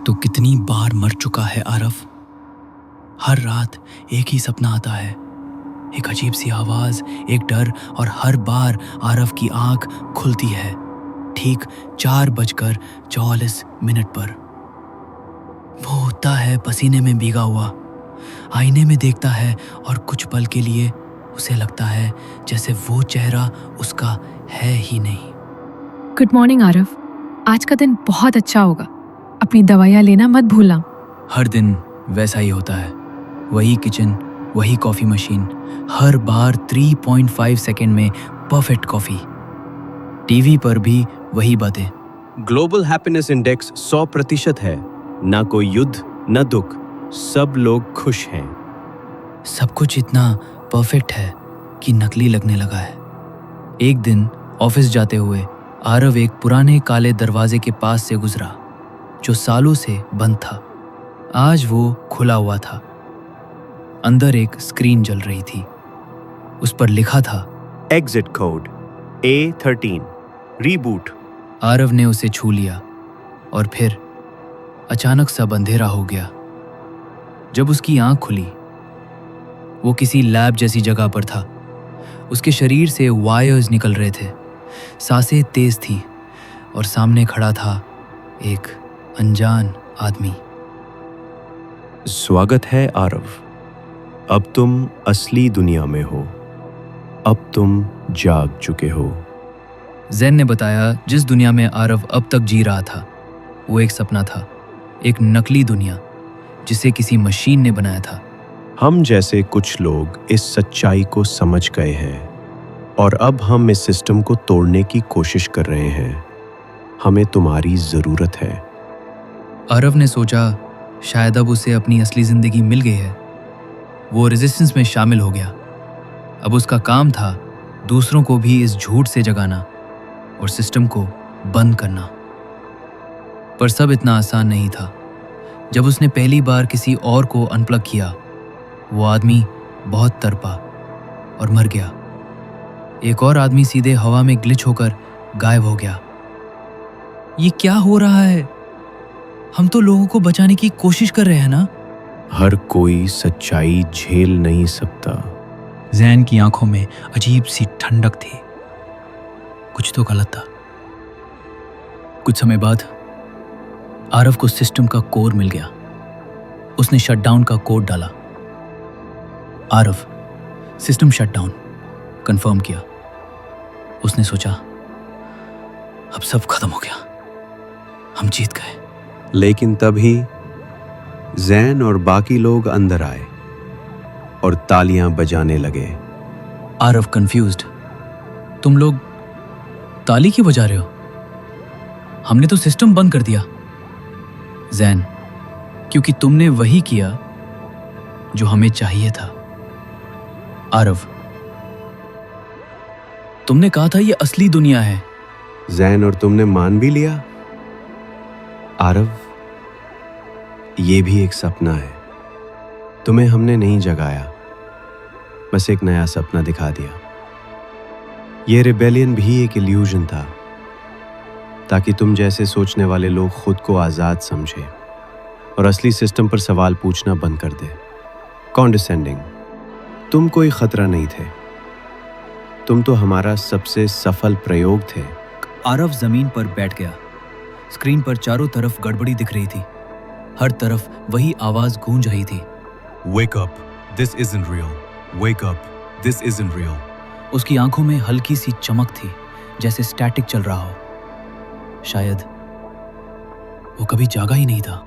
तो कितनी बार मर चुका है आरव। हर रात एक ही सपना आता है, एक अजीब सी आवाज, एक डर, और हर बार आरव की आंख खुलती है ठीक 4:44 पर। वो उठता है पसीने में भीगा हुआ, आईने में देखता है और कुछ पल के लिए उसे लगता है जैसे वो चेहरा उसका है ही नहीं। गुड मॉर्निंग आरव, आज का दिन बहुत अच्छा होगा। अपनी दवाइयाँ लेना मत भूलना। हर दिन वैसा ही होता है, वही किचन, वही कॉफ़ी मशीन, हर बार 3.5 सेकेंड में परफेक्ट कॉफ़ी। टीवी पर भी वही बातें। ग्लोबल हैप्पीनेस इंडेक्स 100% है। ना कोई युद्ध, न दुख, सब लोग खुश हैं। सब कुछ इतना परफेक्ट है कि नकली लगने लगा है। एक दिन ऑफिस जाते हुए आरव एक पुराने काले दरवाजे के पास से गुजरा जो सालों से बंद था। आज वो खुला हुआ था। अंदर एक स्क्रीन जल रही थी, उस पर लिखा था exit code A13 reboot. Aarav ने उसे छू लिया और फिर अचानक सब अंधेरा हो गया। जब उसकी आंख खुली, वो किसी लैब जैसी जगह पर था। उसके शरीर से वायर्स निकल रहे थे, सांसें तेज थी और सामने खड़ा था एक अनजान आदमी। स्वागत है आरव, अब तुम असली दुनिया में हो। अब तुम जाग चुके हो। जैन ने बताया जिस दुनिया में आरव अब तक जी रहा था वो एक सपना था, एक नकली दुनिया जिसे किसी मशीन ने बनाया था। हम जैसे कुछ लोग इस सच्चाई को समझ गए हैं और अब हम इस सिस्टम को तोड़ने की कोशिश कर रहे हैं। हमें तुम्हारी जरूरत है। आरव ने सोचा शायद अब उसे अपनी असली जिंदगी मिल गई है। वो रेजिस्टेंस में शामिल हो गया। अब उसका काम था दूसरों को भी इस झूठ से जगाना और सिस्टम को बंद करना। पर सब इतना आसान नहीं था। जब उसने पहली बार किसी और को अनप्लग किया, वो आदमी बहुत तड़पा और मर गया। एक और आदमी सीधे हवा में ग्लिच होकर गायब हो गया। ये क्या हो रहा है? हम तो लोगों को बचाने की कोशिश कर रहे हैं ना? हर कोई सच्चाई झेल नहीं सकता। जैन की आंखों में अजीब सी ठंडक थी। कुछ तो गलत था। कुछ समय बाद आरव को सिस्टम का कोड मिल गया। उसने शटडाउन का कोड डाला। आरव, सिस्टम शटडाउन, कंफर्म किया। उसने सोचा अब सब खत्म हो गया, हम जीत गए। लेकिन तभी जैन और बाकी लोग अंदर आए और तालियां बजाने लगे। आरव कंफ्यूज्ड, तुम लोग ताली क्यों बजा रहे हो? हमने तो सिस्टम बंद कर दिया। जैन, क्योंकि तुमने वही किया जो हमें चाहिए था। आरव, तुमने कहा था ये असली दुनिया है। जैन, और तुमने मान भी लिया। आरव, ये भी एक सपना है। तुम्हें हमने नहीं जगाया, बस एक नया सपना दिखा दिया। ये रिबेलियन भी एक इल्यूजन था, ताकि तुम जैसे सोचने वाले लोग खुद को आज़ाद समझे और असली सिस्टम पर सवाल पूछना बंद कर दे। कॉन्डिसेंडिंग, तुम कोई खतरा नहीं थे। तुम तो हमारा सबसे सफल प्रयोग थे। आरव जमीन पर बैठ गया। स्क्रीन पर चारों तरफ गड़बड़ी दिख रही थी। हर तरफ वही आवाज गूंज रही थी। Wake up, this isn't real. Wake up, this isn't real. उसकी आंखों में हल्की सी चमक थी, जैसे स्टैटिक चल रहा हो। शायद वो कभी जागा ही नहीं था।